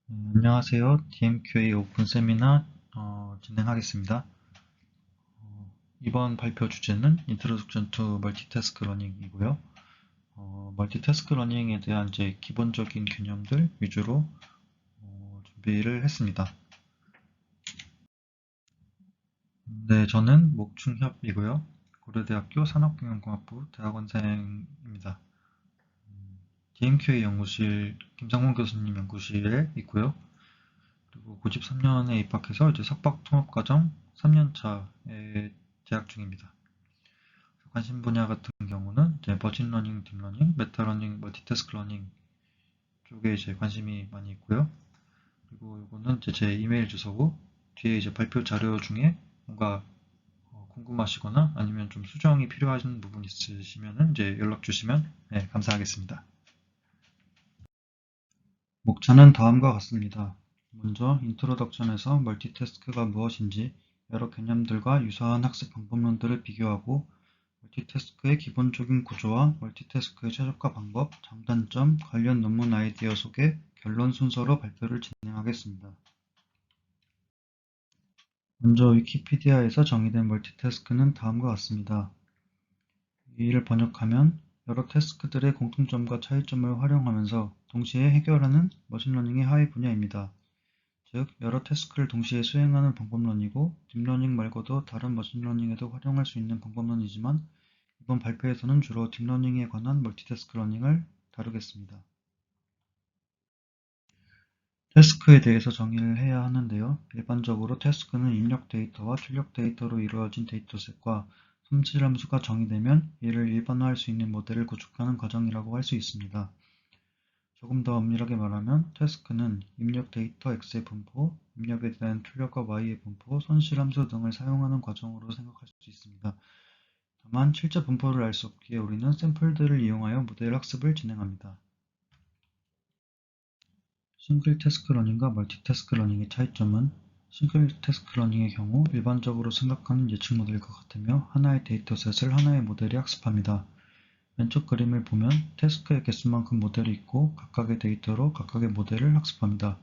안녕하세요. DMQA 오픈 세미나 진행하겠습니다. 이번 발표 주제는 Introduction to Multitask Learning이고요. 멀티태스크 러닝에 대한 이제 기본적인 개념들 위주로 준비를 했습니다. 네, 저는 목충협이고요. 고려대학교 산업경영공학부 대학원생입니다. DMQA 연구실 김상문 교수님 연구실에 있고요. 그리고 93년에 입학해서 이제 석박 통합과정 3년차에 재학 중입니다. 관심 분야 같은 경우는 이제 머신러닝, 딥러닝, 메타러닝, 멀티태스크 러닝 쪽에 이제 관심이 많이 있고요. 그리고 이거는 이제 제 이메일 주소고 뒤에 이제 발표 자료 중에 뭔가 궁금하시거나 아니면 좀 수정이 필요하신 부분 있으시면 이제 연락 주시면 네, 감사하겠습니다. 목차는 다음과 같습니다. 먼저 인트로덕션에서 멀티태스크가 무엇인지 여러 개념들과 유사한 학습 방법론들을 비교하고 멀티태스크의 기본적인 구조와 멀티태스크의 최적화 방법, 장단점, 관련 논문 아이디어 소개, 결론 순서로 발표를 진행하겠습니다. 먼저 위키피디아에서 정의된 멀티태스크는 다음과 같습니다. 이를 번역하면 여러 태스크들의 공통점과 차이점을 활용하면서 동시에 해결하는 머신러닝의 하위 분야입니다. 즉, 여러 태스크를 동시에 수행하는 방법론이고 딥러닝 말고도 다른 머신러닝에도 활용할 수 있는 방법론이지만 이번 발표에서는 주로 딥러닝에 관한 멀티태스크 러닝을 다루겠습니다. 태스크에 대해서 정의를 해야 하는데요. 일반적으로 태스크는 입력 데이터와 출력 데이터로 이루어진 데이터셋과 손실함수가 정의되면 이를 일반화할 수 있는 모델을 구축하는 과정이라고 할 수 있습니다. 조금 더 엄밀하게 말하면 태스크는 입력 데이터 X의 분포, 입력에 대한 출력과 Y의 분포, 손실함수 등을 사용하는 과정으로 생각할 수 있습니다. 다만 실제 분포를 알 수 없기에 우리는 샘플들을 이용하여 모델 학습을 진행합니다. 싱글 태스크 러닝과 멀티태스크 러닝의 차이점은 싱글 태스크 러닝의 경우 일반적으로 생각하는 예측 모델과 같으며 하나의 데이터셋을 하나의 모델이 학습합니다. 왼쪽 그림을 보면 태스크의 개수만큼 모델이 있고 각각의 데이터로 각각의 모델을 학습합니다.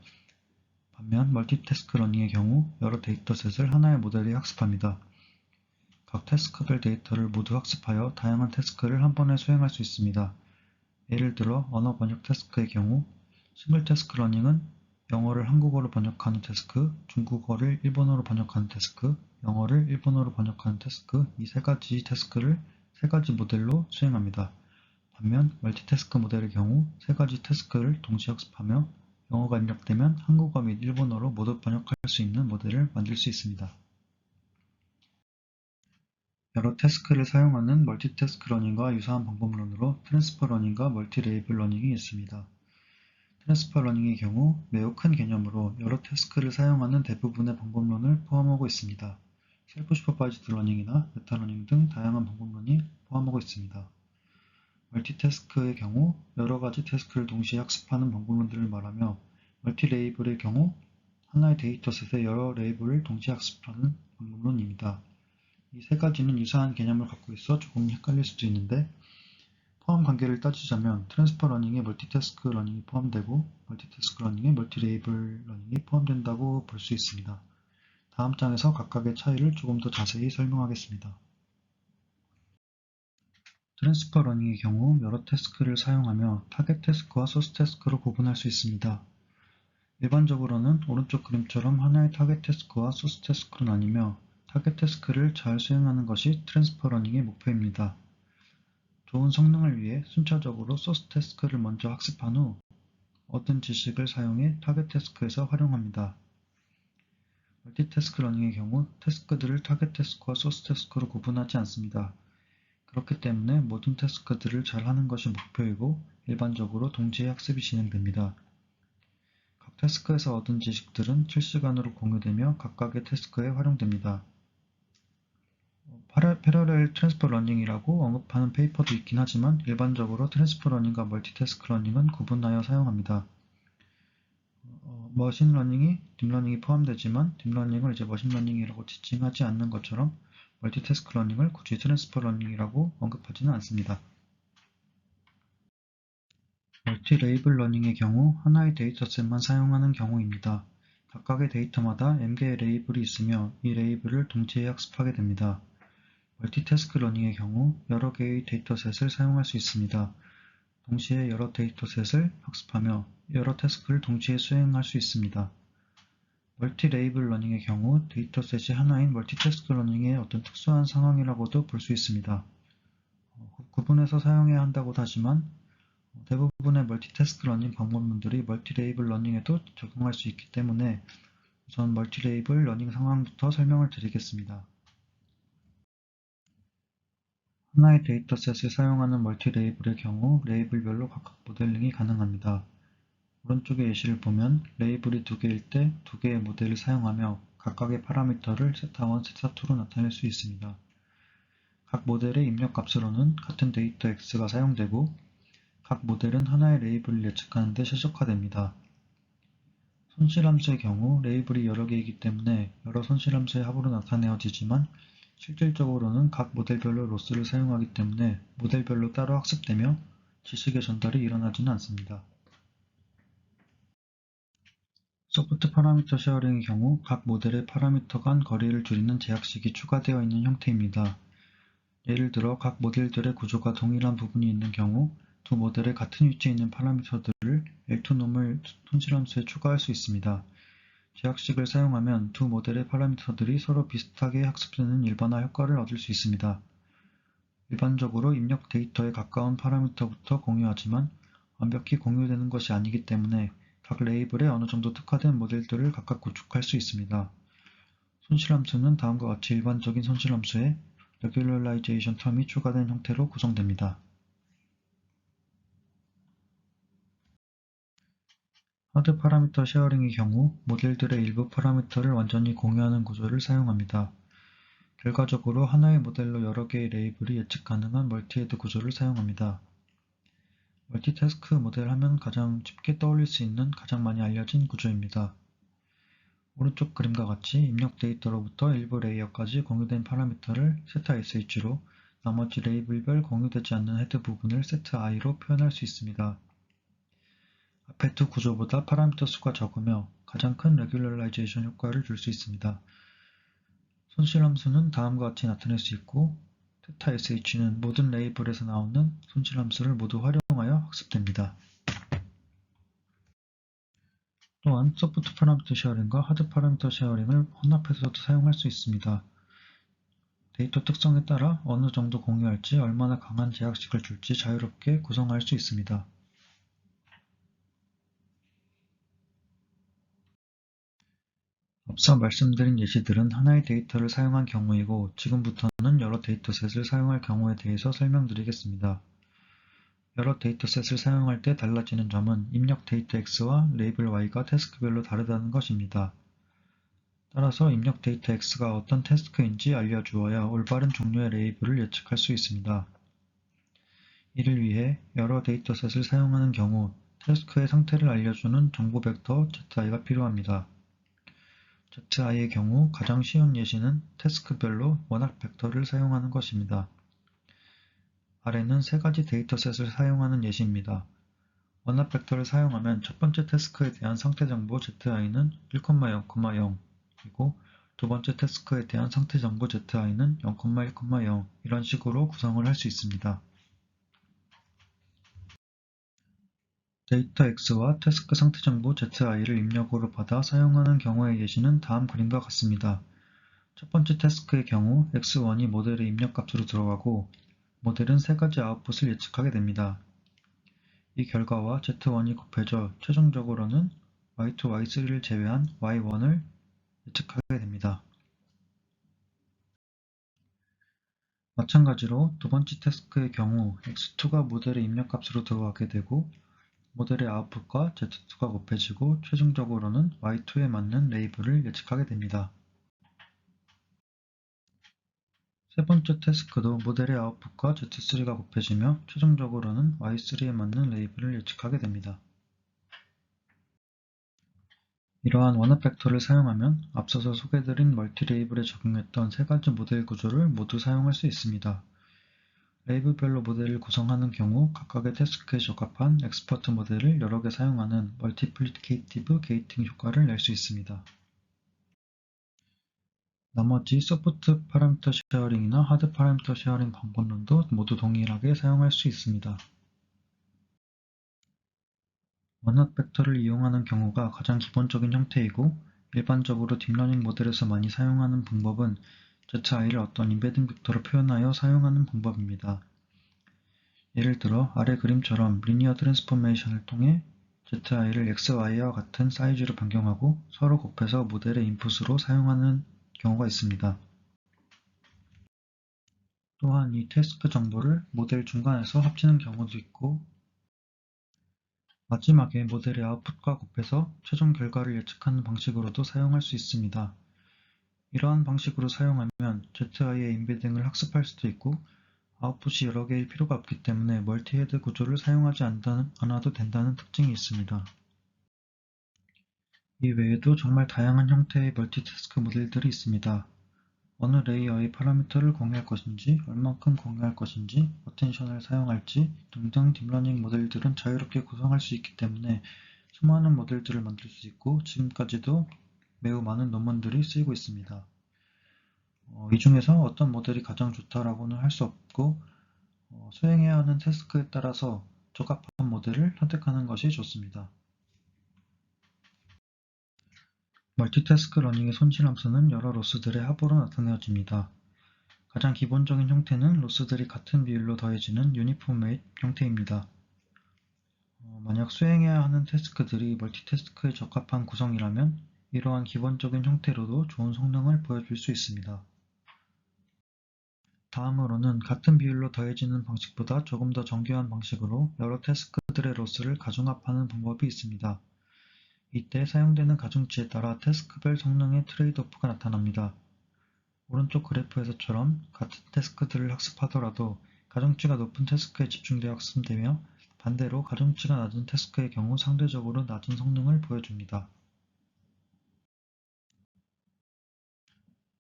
반면 멀티태스크 러닝의 경우 여러 데이터셋을 하나의 모델이 학습합니다. 각 태스크별 데이터를 모두 학습하여 다양한 태스크를 한 번에 수행할 수 있습니다. 예를 들어 언어 번역 태스크의 경우 싱글 태스크 러닝은 영어를 한국어로 번역하는 태스크, 중국어를 일본어로 번역하는 태스크, 영어를 일본어로 번역하는 태스크 이 세 가지 태스크를 세 가지 모델로 수행합니다. 반면 멀티태스크 모델의 경우 세 가지 태스크를 동시에 학습하며 영어가 입력되면 한국어 및 일본어로 모두 번역할 수 있는 모델을 만들 수 있습니다. 여러 태스크를 사용하는 멀티태스크 러닝과 유사한 방법론으로 트랜스퍼 러닝과 멀티 레이블 러닝이 있습니다. 트랜스퍼 러닝의 경우 매우 큰 개념으로 여러 태스크를 사용하는 대부분의 방법론을 포함하고 있습니다. 셀프 슈퍼바이즈드 러닝이나 메타 러닝 등 다양한 방법론이 포함하고 있습니다. 멀티태스크의 경우 여러 가지 태스크를 동시에 학습하는 방법론들을 말하며 멀티 레이블의 경우 하나의 데이터셋에 여러 레이블을 동시에 학습하는 방법론입니다. 이 세 가지는 유사한 개념을 갖고 있어 조금 헷갈릴 수도 있는데 포함 관계를 따지자면 트랜스퍼 러닝에 멀티태스크 러닝이 포함되고 멀티태스크 러닝에 멀티 레이블 러닝이 포함된다고 볼 수 있습니다. 다음 장에서 각각의 차이를 조금 더 자세히 설명하겠습니다. 트랜스퍼 러닝의 경우 여러 태스크를 사용하며 타겟 태스크와 소스 태스크로 구분할 수 있습니다. 일반적으로는 오른쪽 그림처럼 하나의 타겟 태스크와 소스 태스크로 나뉘며 타겟 태스크를 잘 수행하는 것이 트랜스퍼 러닝의 목표입니다. 좋은 성능을 위해 순차적으로 소스 태스크를 먼저 학습한 후 얻은 지식을 사용해 타겟 태스크에서 활용합니다. 멀티태스크 러닝의 경우 태스크들을 타겟 태스크와 소스 태스크로 구분하지 않습니다. 그렇기 때문에 모든 태스크들을 잘 하는 것이 목표이고 일반적으로 동시에 학습이 진행됩니다. 각 태스크에서 얻은 지식들은 실시간으로 공유되며 각각의 태스크에 활용됩니다. 패러렐 트랜스퍼 러닝이라고 언급하는 페이퍼도 있긴 하지만 일반적으로 트랜스퍼 러닝과 멀티태스크 러닝은 구분하여 사용합니다. 머신러닝이 딥러닝이 포함되지만 딥러닝을 이제 머신러닝이라고 지칭하지 않는 것처럼 멀티태스크 러닝을 굳이 트랜스퍼 러닝이라고 언급하지는 않습니다. 멀티 레이블 러닝의 경우 하나의 데이터셋만 사용하는 경우입니다. 각각의 데이터마다 m개의 레이블이 있으며 이 레이블을 동시에 학습하게 됩니다. 멀티태스크 러닝의 경우 여러 개의 데이터셋을 사용할 수 있습니다. 동시에 여러 데이터셋을 학습하며 여러 태스크를 동시에 수행할 수 있습니다. 멀티 레이블 러닝의 경우 데이터셋이 하나인 멀티태스크 러닝의 어떤 특수한 상황이라고도 볼 수 있습니다. 구분해서 사용해야 한다고 하지만 대부분의 멀티태스크 러닝 방법론들이 멀티 레이블 러닝에도 적용할 수 있기 때문에 우선 멀티 레이블 러닝 상황부터 설명을 드리겠습니다. 하나의 데이터셋을 사용하는 멀티 레이블의 경우 레이블별로 각각 모델링이 가능합니다. 오른쪽의 예시를 보면 레이블이 2개일 때 2개의 모델을 사용하며 각각의 파라미터를 세타1, 세타2로 나타낼 수 있습니다. 각 모델의 입력 값으로는 같은 데이터 x가 사용되고 각 모델은 하나의 레이블을 예측하는 데 최적화됩니다. 손실함수의 경우 레이블이 여러 개이기 때문에 여러 손실함수의 합으로 나타내어지지만 실질적으로는 각 모델별로 로스를 사용하기 때문에 모델별로 따로 학습되며 지식의 전달이 일어나지는 않습니다. 소프트 파라미터 쉐어링의 경우 각 모델의 파라미터 간 거리를 줄이는 제약식이 추가되어 있는 형태입니다. 예를 들어 각 모델들의 구조가 동일한 부분이 있는 경우 두 모델의 같은 위치에 있는 파라미터들을 L2놈을 손실함수에 추가할 수 있습니다. 제약식을 사용하면 두 모델의 파라미터들이 서로 비슷하게 학습되는 일반화 효과를 얻을 수 있습니다. 일반적으로 입력 데이터에 가까운 파라미터부터 공유하지만 완벽히 공유되는 것이 아니기 때문에 각 레이블에 어느 정도 특화된 모델들을 각각 구축할 수 있습니다. 손실함수는 다음과 같이 일반적인 손실함수에 regularization 텀이 추가된 형태로 구성됩니다. 하드 파라미터 쉐어링의 경우 모델들의 일부 파라미터를 완전히 공유하는 구조를 사용합니다. 결과적으로 하나의 모델로 여러 개의 레이블이 예측 가능한 멀티헤드 구조를 사용합니다. 멀티태스크 모델 하면 가장 쉽게 떠올릴 수 있는 가장 많이 알려진 구조입니다. 오른쪽 그림과 같이 입력 데이터로부터 일부 레이어까지 공유된 파라미터를 세타.sh로 나머지 레이블별 공유되지 않는 헤드 부분을 세트.i로 표현할 수 있습니다. 앞의 두 구조보다 파라미터 수가 적으며 가장 큰 레귤러라이제이션 효과를 줄 수 있습니다. 손실함수는 다음과 같이 나타낼 수 있고 θsh는 모든 레이블에서 나오는 손실함수를 모두 활용하여 학습됩니다. 또한 소프트 파라미터 쉐어링과 하드 파라미터 쉐어링을 혼합해서도 사용할 수 있습니다. 데이터 특성에 따라 어느 정도 공유할지 얼마나 강한 제약식을 줄지 자유롭게 구성할 수 있습니다. 앞서 말씀드린 예시들은 하나의 데이터를 사용한 경우이고 지금부터는 여러 데이터셋을 사용할 경우에 대해서 설명드리겠습니다. 여러 데이터셋을 사용할 때 달라지는 점은 입력 데이터 X와 레이블 Y가 태스크별로 다르다는 것입니다. 따라서 입력 데이터 X가 어떤 태스크인지 알려주어야 올바른 종류의 레이블을 예측할 수 있습니다. 이를 위해 여러 데이터셋을 사용하는 경우 태스크의 상태를 알려주는 정보 벡터 zi가 필요합니다. zi의 경우 가장 쉬운 예시는 태스크별로 원학 벡터를 사용하는 것입니다. 아래는 세 가지 데이터셋을 사용하는 예시입니다. 원합 벡터를 사용하면 첫 번째 태스크에 대한 상태 정보 zi는 1,0,0, 그리고 두 번째 태스크에 대한 상태 정보 zi는 0,1,0 이런 식으로 구성을 할 수 있습니다. 데이터 X와 태스크 상태 정보 zi를 입력으로 받아 사용하는 경우의 예시는 다음 그림과 같습니다. 첫 번째 태스크의 경우 x1이 모델의 입력값으로 들어가고 모델은 세 가지 아웃풋을 예측하게 됩니다. 이 결과와 z1이 곱해져 최종적으로는 y2, y3를 제외한 y1을 예측하게 됩니다. 마찬가지로 두 번째 태스크의 경우 x2가 모델의 입력값으로 들어가게 되고 모델의 아웃풋과 z2가 곱해지고 최종적으로는 y2에 맞는 레이블을 예측하게 됩니다. 세 번째 태스크도 모델의 아웃풋과 z3가 곱해지며 최종적으로는 y3에 맞는 레이블을 예측하게 됩니다. 이러한 원합 벡터를 사용하면 앞서서 소개드린 멀티 레이블에 적용했던 세 가지 모델 구조를 모두 사용할 수 있습니다. 레이블별로 모델을 구성하는 경우 각각의 태스크에 적합한 엑스퍼트 모델을 여러 개 사용하는 멀티플리케이티브 게이팅 효과를 낼 수 있습니다. 나머지 소프트 파라미터 쉐어링이나 하드 파라미터 쉐어링 방법론도 모두 동일하게 사용할 수 있습니다. 원형 벡터를 이용하는 경우가 가장 기본적인 형태이고 일반적으로 딥러닝 모델에서 많이 사용하는 방법은 zi를 어떤 임베딩 벡터로 표현하여 사용하는 방법입니다. 예를 들어 아래 그림처럼 리니어 트랜스포메이션을 통해 zi를 xy와 같은 사이즈로 변경하고 서로 곱해서 모델의 인풋으로 사용하는 경우가 있습니다. 또한 이 태스크 정보를 모델 중간에서 합치는 경우도 있고 마지막에 모델의 아웃풋과 곱해서 최종 결과를 예측하는 방식으로도 사용할 수 있습니다. 이러한 방식으로 사용하면 zi의 임베딩을 학습할 수도 있고 아웃풋이 여러 개일 필요가 없기 때문에 멀티헤드 구조를 사용하지 않아도 된다는 특징이 있습니다. 이 외에도 정말 다양한 형태의 멀티태스크 모델들이 있습니다. 어느 레이어의 파라미터를 공유할 것인지, 얼만큼 공유할 것인지, 어텐션을 사용할지 등등 딥러닝 모델들은 자유롭게 구성할 수 있기 때문에 수많은 모델들을 만들 수 있고 지금까지도 매우 많은 논문들이 쓰이고 있습니다. 이 중에서 어떤 모델이 가장 좋다라고는 할 수 없고 수행해야 하는 태스크에 따라서 적합한 모델을 선택하는 것이 좋습니다. 멀티태스크 러닝의 손실함수는 여러 로스들의 합으로 나타내어집니다. 가장 기본적인 형태는 로스들이 같은 비율로 더해지는 유니폼 웨이트 형태입니다. 만약 수행해야 하는 태스크들이 멀티태스크에 적합한 구성이라면 이러한 기본적인 형태로도 좋은 성능을 보여줄 수 있습니다. 다음으로는 같은 비율로 더해지는 방식보다 조금 더 정교한 방식으로 여러 태스크들의 로스를 가중합하는 방법이 있습니다. 이때 사용되는 가중치에 따라 태스크별 성능의 트레이드오프가 나타납니다. 오른쪽 그래프에서처럼 같은 태스크들을 학습하더라도 가중치가 높은 태스크에 집중되어 학습되며 반대로 가중치가 낮은 태스크의 경우 상대적으로 낮은 성능을 보여줍니다.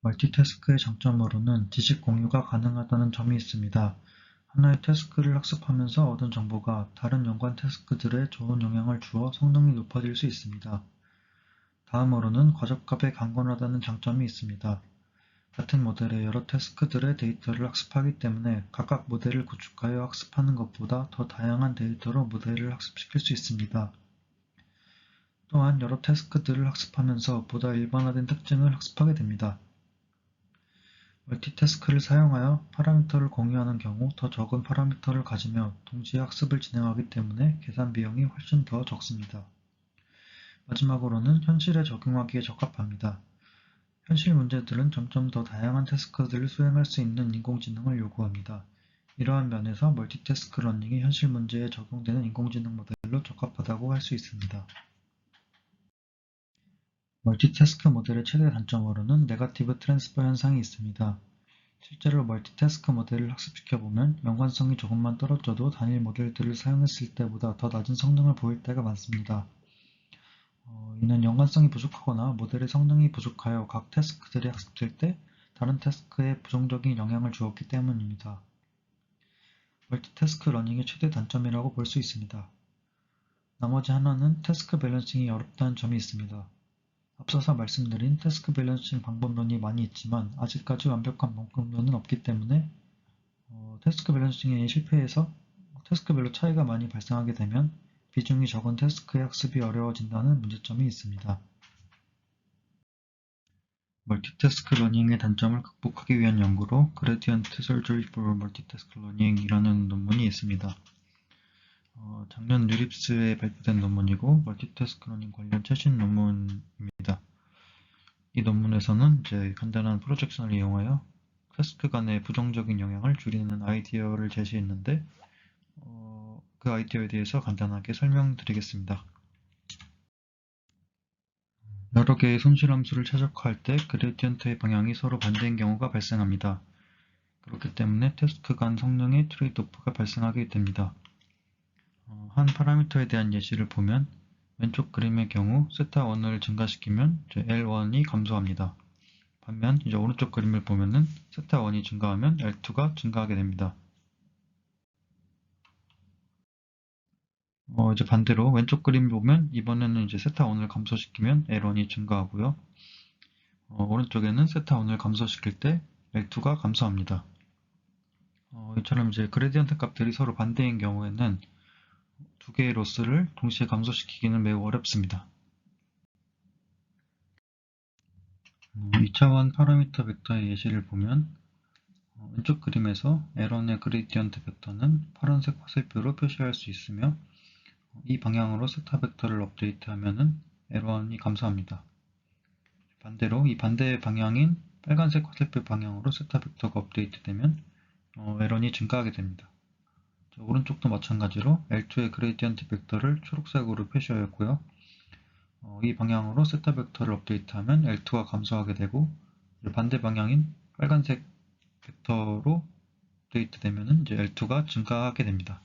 멀티태스크의 장점으로는 지식 공유가 가능하다는 점이 있습니다. 하나의 태스크를 학습하면서 얻은 정보가 다른 연관 태스크들에 좋은 영향을 주어 성능이 높아질 수 있습니다. 다음으로는 과적합에 강건하다는 장점이 있습니다. 같은 모델의 여러 태스크들의 데이터를 학습하기 때문에 각각 모델을 구축하여 학습하는 것보다 더 다양한 데이터로 모델을 학습시킬 수 있습니다. 또한 여러 태스크들을 학습하면서 보다 일반화된 특징을 학습하게 됩니다. 멀티태스크를 사용하여 파라미터를 공유하는 경우 더 적은 파라미터를 가지며 동시에 학습을 진행하기 때문에 계산 비용이 훨씬 더 적습니다. 마지막으로는 현실에 적용하기에 적합합니다. 현실 문제들은 점점 더 다양한 태스크들을 수행할 수 있는 인공지능을 요구합니다. 이러한 면에서 멀티태스크 러닝이 현실 문제에 적용되는 인공지능 모델로 적합하다고 할 수 있습니다. 멀티태스크 모델의 최대 단점으로는 네거티브 트랜스퍼 현상이 있습니다. 실제로 멀티태스크 모델을 학습시켜보면 연관성이 조금만 떨어져도 단일 모델들을 사용했을 때보다 더 낮은 성능을 보일 때가 많습니다. 이는 연관성이 부족하거나 모델의 성능이 부족하여 각 태스크들이 학습될 때 다른 태스크에 부정적인 영향을 주었기 때문입니다. 멀티태스크 러닝의 최대 단점이라고 볼 수 있습니다. 나머지 하나는 태스크 밸런싱이 어렵다는 점이 있습니다. 앞서서 말씀드린 태스크 밸런싱 방법론이 많이 있지만 아직까지 완벽한 방법론은 없기 때문에 태스크 밸런싱에 실패해서 태스크별로 차이가 많이 발생하게 되면 비중이 적은 태스크의 학습이 어려워진다는 문제점이 있습니다. 멀티태스크 러닝의 단점을 극복하기 위한 연구로 Gradient Surgery for Multitask Learning이라는 논문이 있습니다. 작년 뉴립스에 발표된 논문이고 멀티태스크 러닝 관련 최신 논문입니다. 이 논문에서는 간단한 프로젝션을 이용하여 태스크 간의 부정적인 영향을 줄이는 아이디어를 제시했는데 그 아이디어에 대해서 간단하게 설명드리겠습니다. 여러 개의 손실함수를 최적화할 때 그레디언트의 방향이 서로 반대인 경우가 발생합니다. 그렇기 때문에 태스크 간 성능의 트레이드오프가 발생하게 됩니다. 한 파라미터에 대한 예시를 보면 왼쪽 그림의 경우 세타1을 증가시키면 L1이 감소합니다. 반면 오른쪽 그림을 보면은 세타1이 증가하면 L2가 증가하게 됩니다. 이제 반대로 왼쪽 그림 보면 이번에는 이제 세타1을 감소시키면 L1이 증가하고요. 오른쪽에는 세타1을 감소시킬 때 L2가 감소합니다. 이처럼 이제 그레디언트 값들이 서로 반대인 경우에는 두 개의 로스를 동시에 감소시키기는 매우 어렵습니다. 2차원 파라미터 벡터의 예시를 보면 왼쪽 그림에서 L1의 그레디언트 벡터는 파란색 화살표로 표시할 수 있으며 이 방향으로 세타 벡터를 업데이트하면 L1이 감소합니다. 반대로 이 반대의 방향인 빨간색 화살표 방향으로 세타 벡터가 업데이트되면 L1이 증가하게 됩니다. 오른쪽도 마찬가지로 L2의 그레디언트 벡터를 초록색으로 표시하였고요. 이 방향으로 세타 벡터를 업데이트하면 L2가 감소하게 되고 반대 방향인 빨간색 벡터로 업데이트되면 이제 L2가 증가하게 됩니다.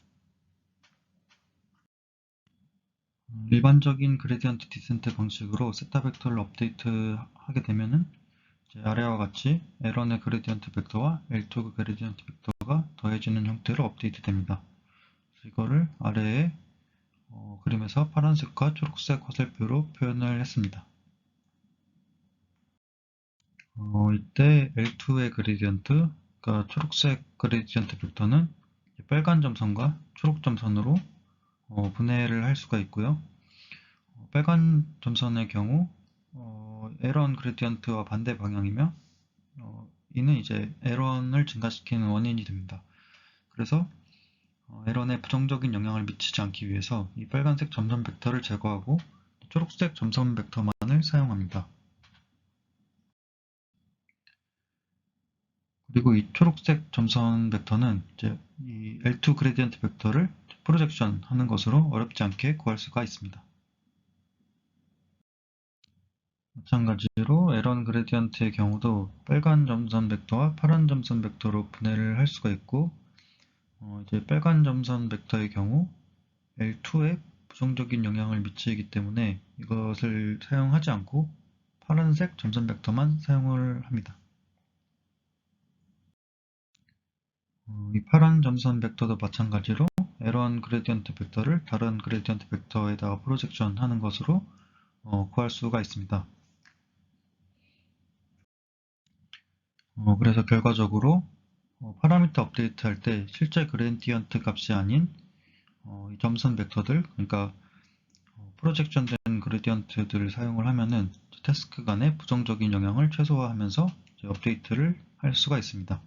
일반적인 그레디언트 디센트 방식으로 세타 벡터를 업데이트하게 되면은 아래와 같이 L1의 그레디언트 벡터와 L2의 그레디언트 벡터가 더해지는 형태로 업데이트 됩니다. 이거를 아래에 그림에서 파란색과 초록색 화살표로 표현을 했습니다. 이때 L2의 그레디언트, 그러니까 초록색 그레디언트 벡터는 빨간 점선과 초록 점선으로 분해를 할 수가 있고요. 빨간 점선의 경우 L1 그레디언트와 반대 방향이며 이는 이제 L1을 증가시키는 원인이 됩니다. 그래서 L1에 부정적인 영향을 미치지 않기 위해서 이 빨간색 점선 벡터를 제거하고 초록색 점선 벡터만을 사용합니다. 그리고 이 초록색 점선 벡터는 이제 이 L2 그레디언트 벡터를 프로젝션 하는 것으로 어렵지 않게 구할 수가 있습니다. 마찬가지로 L1 그레디언트의 경우도 빨간 점선 벡터와 파란 점선 벡터로 분해를 할 수가 있고 이제 빨간 점선 벡터의 경우 L2에 부정적인 영향을 미치기 때문에 이것을 사용하지 않고 파란색 점선 벡터만 사용을 합니다. 이 파란 점선 벡터도 마찬가지로 L1 그레디언트 벡터를 다른 그레디언트 벡터에다가 프로젝션 하는 것으로 구할 수가 있습니다. 그래서 결과적으로 파라미터 업데이트 할 때 실제 그레디언트 값이 아닌 이 점선 벡터들, 그러니까 프로젝션 된 그레디언트들을 사용을 하면은 태스크 간의 부정적인 영향을 최소화하면서 업데이트를 할 수가 있습니다.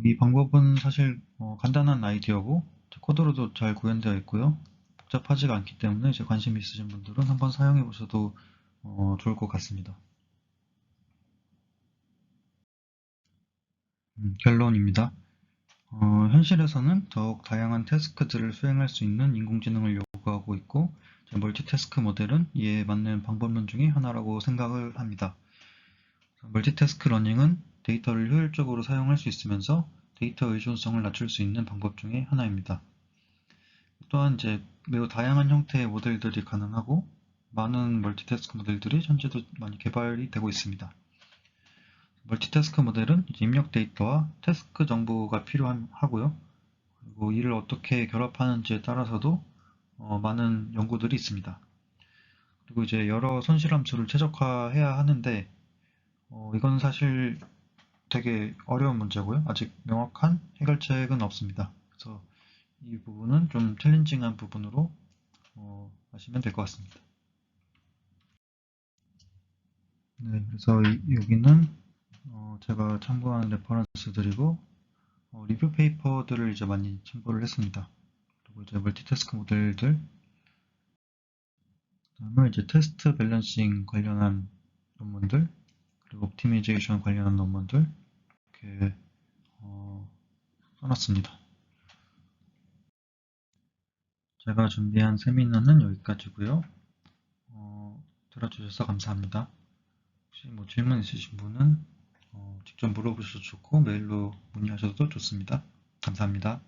이 방법은 사실 간단한 아이디어고 코드로도 잘 구현되어 있고요. 복잡하지가 않기 때문에 관심 있으신 분들은 한번 사용해 보셔도 좋을 것 같습니다. 결론입니다. 현실에서는 더욱 다양한 태스크들을 수행할 수 있는 인공지능을 요구하고 있고 멀티태스크 모델은 이에 맞는 방법론 중에 하나라고 생각을 합니다. 멀티태스크 러닝은 데이터를 효율적으로 사용할 수 있으면서 데이터 의존성을 낮출 수 있는 방법 중에 하나입니다. 또한 이제 매우 다양한 형태의 모델들이 가능하고 많은 멀티태스크 모델들이 현재도 많이 개발이 되고 있습니다. 멀티태스크 모델은 입력 데이터와 태스크 정보가 필요하고요. 그리고 이를 어떻게 결합하는지에 따라서도 많은 연구들이 있습니다. 그리고 이제 여러 손실함수를 최적화해야 하는데 이건 사실 되게 어려운 문제고요. 아직 명확한 해결책은 없습니다. 그래서 이 부분은 좀 챌린징한 부분으로 하시면 될 것 같습니다. 네, 그래서 여기는 제가 참고한 레퍼런스들이고 리뷰 페이퍼들을 이제 많이 참고를 했습니다. 그리고 이제 멀티태스크 모델들, 그다음에 이제 테스트 밸런싱 관련한 논문들, 그리고 옵티미제이션 관련한 논문들 이렇게 써놨습니다. 제가 준비한 세미나는 여기까지고요. 들어주셔서 감사합니다. 혹시 뭐 질문 있으신 분은 직접 물어보셔도 좋고 메일로 문의하셔도 좋습니다. 감사합니다.